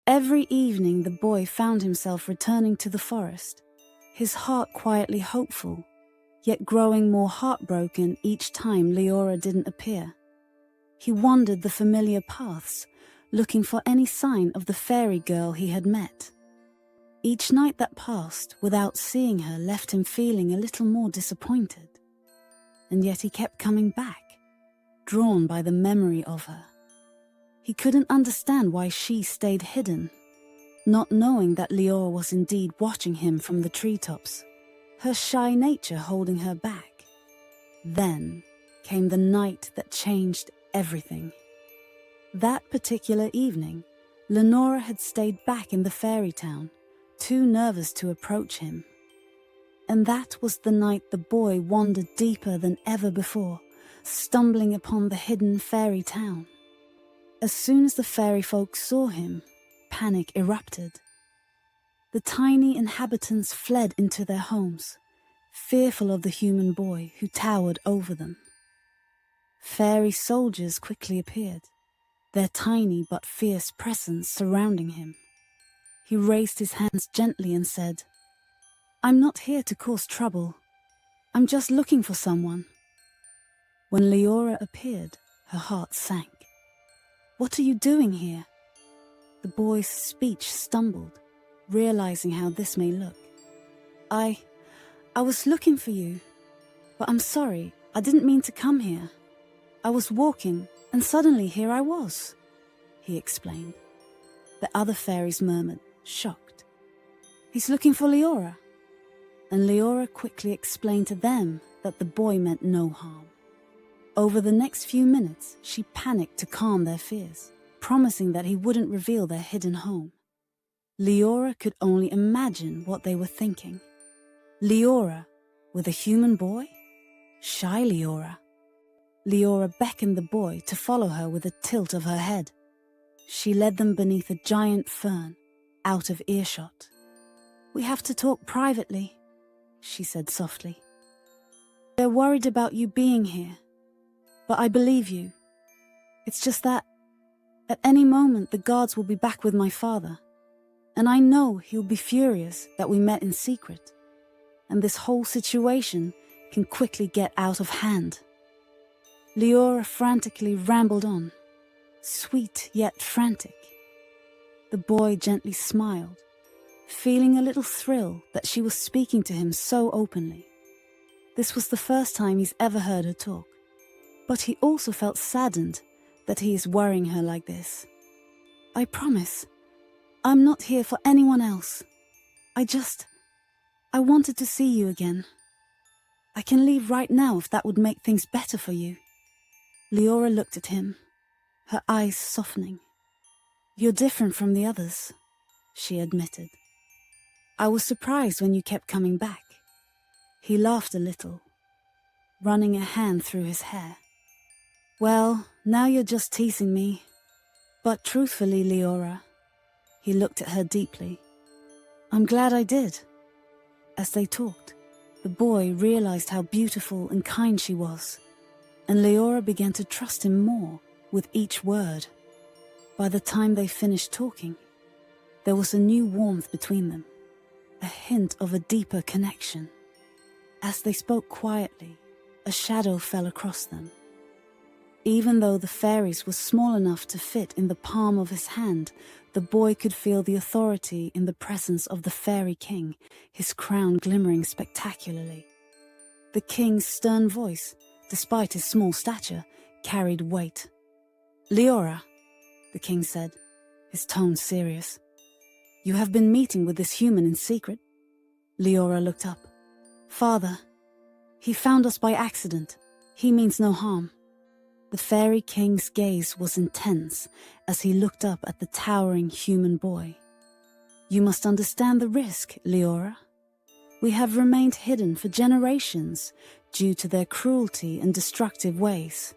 Every evening the boy found himself returning to the forest, his heart quietly hopeful, yet growing more heartbroken each time Leora didn't appear. He wandered the familiar paths, looking for any sign of the fairy girl he had met. Each night that passed without seeing her left him feeling a little more disappointed. And yet he kept coming back, drawn by the memory of her. He couldn't understand why she stayed hidden, not knowing that Leora was indeed watching him from the treetops, her shy nature holding her back. Then came the night that changed everything. That particular evening, Lenora had stayed back in the fairy town, too nervous to approach him. And that was the night the boy wandered deeper than ever before, stumbling upon the hidden fairy town. As soon as the fairy folk saw him, panic erupted. The tiny inhabitants fled into their homes, fearful of the human boy who towered over them. Fairy soldiers quickly appeared, their tiny but fierce presence surrounding him. He raised his hands gently and said, "I'm not here to cause trouble. I'm just looking for someone." When Leora appeared, her heart sank. "What are you doing here?" The boy's speech stumbled, realizing how this may look. I was looking for you, but I'm sorry, I didn't mean to come here. I was walking, and suddenly here I was," he explained. The other fairies murmured, shocked. "He's looking for Leora." And Leora quickly explained to them that the boy meant no harm. Over the next few minutes, she panicked to calm their fears, promising that he wouldn't reveal their hidden home. Leora could only imagine what they were thinking. Leora with a human boy? Shy Leora. Leora beckoned the boy to follow her with a tilt of her head. She led them beneath a giant fern, out of earshot. "We have to talk privately," she said softly. "They're worried about you being here. But I believe you. It's just that at any moment the guards will be back with my father. And I know he'll be furious that we met in secret. And this whole situation can quickly get out of hand." Leora frantically rambled on, sweet yet frantic. The boy gently smiled, feeling a little thrill that she was speaking to him so openly. This was the first time he's ever heard her talk. But he also felt saddened that he is worrying her like this. "I promise, I'm not here for anyone else. I wanted to see you again. I can leave right now if that would make things better for you." Leora looked at him, her eyes softening. "You're different from the others," she admitted. "I was surprised when you kept coming back." He laughed a little, running a hand through his hair. "Well, now you're just teasing me. But truthfully, Leora," he looked at her deeply, "I'm glad I did." As they talked, the boy realized how beautiful and kind she was, and Leora began to trust him more with each word. By the time they finished talking, there was a new warmth between them, a hint of a deeper connection. As they spoke quietly, a shadow fell across them. Even though the fairies were small enough to fit in the palm of his hand, the boy could feel the authority in the presence of the fairy king, his crown glimmering spectacularly. The king's stern voice, despite his small stature, carried weight. "Leora," the king said, his tone serious, "you have been meeting with this human in secret?" Leora looked up. "Father, he found us by accident. He means no harm." The fairy king's gaze was intense as he looked up at the towering human boy. "You must understand the risk, Leora. We have remained hidden for generations due to their cruelty and destructive ways.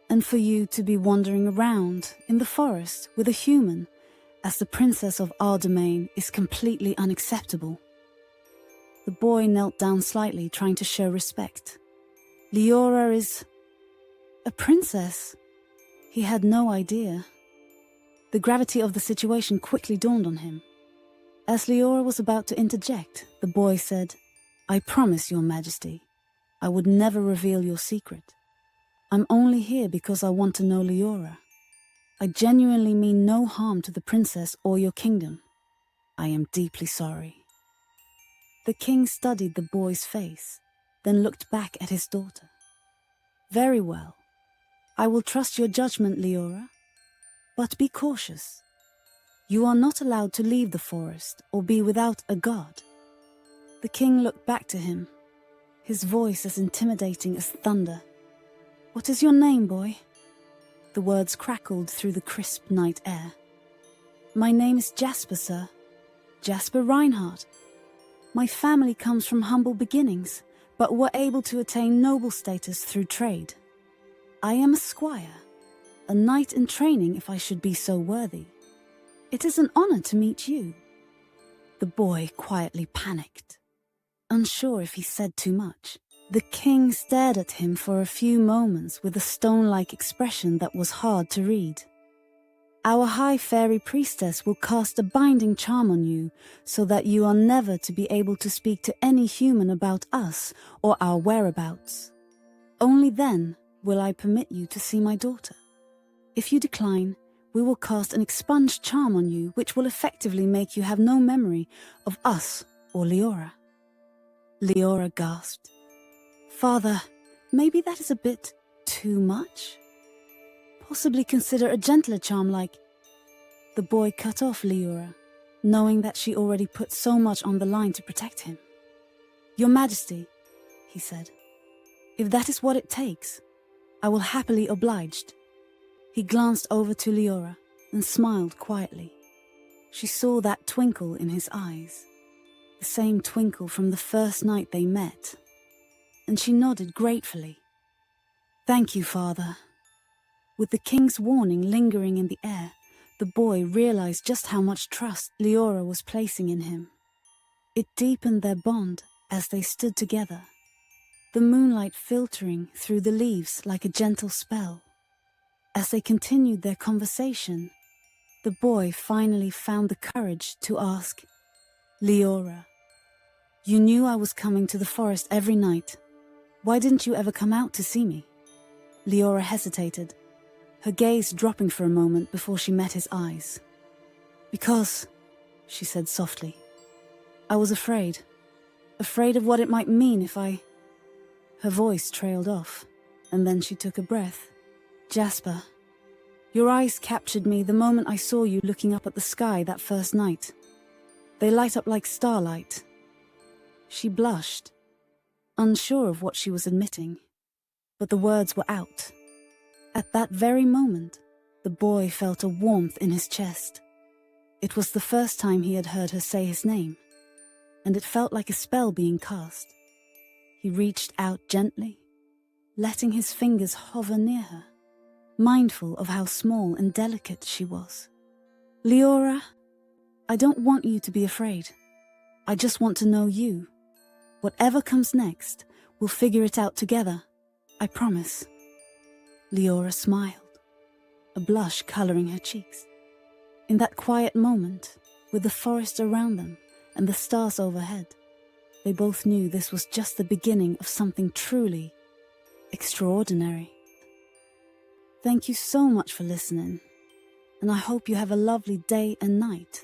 And for you to be wandering around in the forest with a human as the princess of our domain is completely unacceptable." The boy knelt down slightly, trying to show respect. "Leora is a princess." He had no idea. The gravity of the situation quickly dawned on him. As Leora was about to interject, the boy said, "I promise, Your Majesty, I would never reveal your secret. I'm only here because I want to know Leora. I genuinely mean no harm to the princess or your kingdom. I am deeply sorry." The king studied the boy's face, then looked back at his daughter. "Very well. I will trust your judgment, Leora. But be cautious. You are not allowed to leave the forest or be without a guard." The king looked back to him, his voice as intimidating as thunder. "What is your name, boy?" The words crackled through the crisp night air. "My name is Jasper, sir. Jasper Reinhardt. My family comes from humble beginnings, but were able to attain noble status through trade. I am a squire, a knight in training if I should be so worthy. It is an honor to meet you." The boy quietly panicked, unsure if he said too much. The king stared at him for a few moments with a stone-like expression that was hard to read. "Our high fairy priestess will cast a binding charm on you so that you are never to be able to speak to any human about us or our whereabouts. Only then will I permit you to see my daughter. If you decline, we will cast an expunged charm on you which will effectively make you have no memory of us or Leora." Leora gasped. "Father, maybe that is a bit too much? Possibly consider a gentler charm like—" The boy cut off Leora, knowing that she already put so much on the line to protect him. "Your Majesty," he said, "if that is what it takes, I will happily oblige." He glanced over to Leora and smiled quietly. She saw that twinkle in his eyes, the same twinkle from the first night they met, and she nodded gratefully. "Thank you, Father." With the king's warning lingering in the air, the boy realized just how much trust Leora was placing in him. It deepened their bond as they stood together, the moonlight filtering through the leaves like a gentle spell. As they continued their conversation, the boy finally found the courage to ask, "Leora, you knew I was coming to the forest every night. Why didn't you ever come out to see me?" Leora hesitated, her gaze dropping for a moment before she met his eyes. "Because," she said softly, "I was afraid of what it might mean if I—" Her voice trailed off, and then she took a breath. "Jasper, your eyes captured me the moment I saw you looking up at the sky that first night. They light up like starlight." She blushed, unsure of what she was admitting, but the words were out. At that very moment, the boy felt a warmth in his chest. It was the first time he had heard her say his name, and it felt like a spell being cast. He reached out gently, letting his fingers hover near her, mindful of how small and delicate she was. "Leora, I don't want you to be afraid. I just want to know you. Whatever comes next, we'll figure it out together. I promise." Leora smiled, a blush coloring her cheeks. In that quiet moment, with the forest around them and the stars overhead, they both knew this was just the beginning of something truly extraordinary. Thank you so much for listening, and I hope you have a lovely day and night.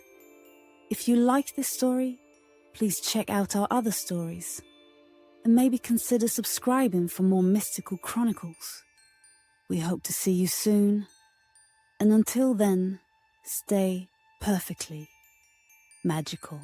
If you liked this story, please check out our other stories, and maybe consider subscribing for more mystical chronicles. We hope to see you soon, and until then, stay perfectly magical.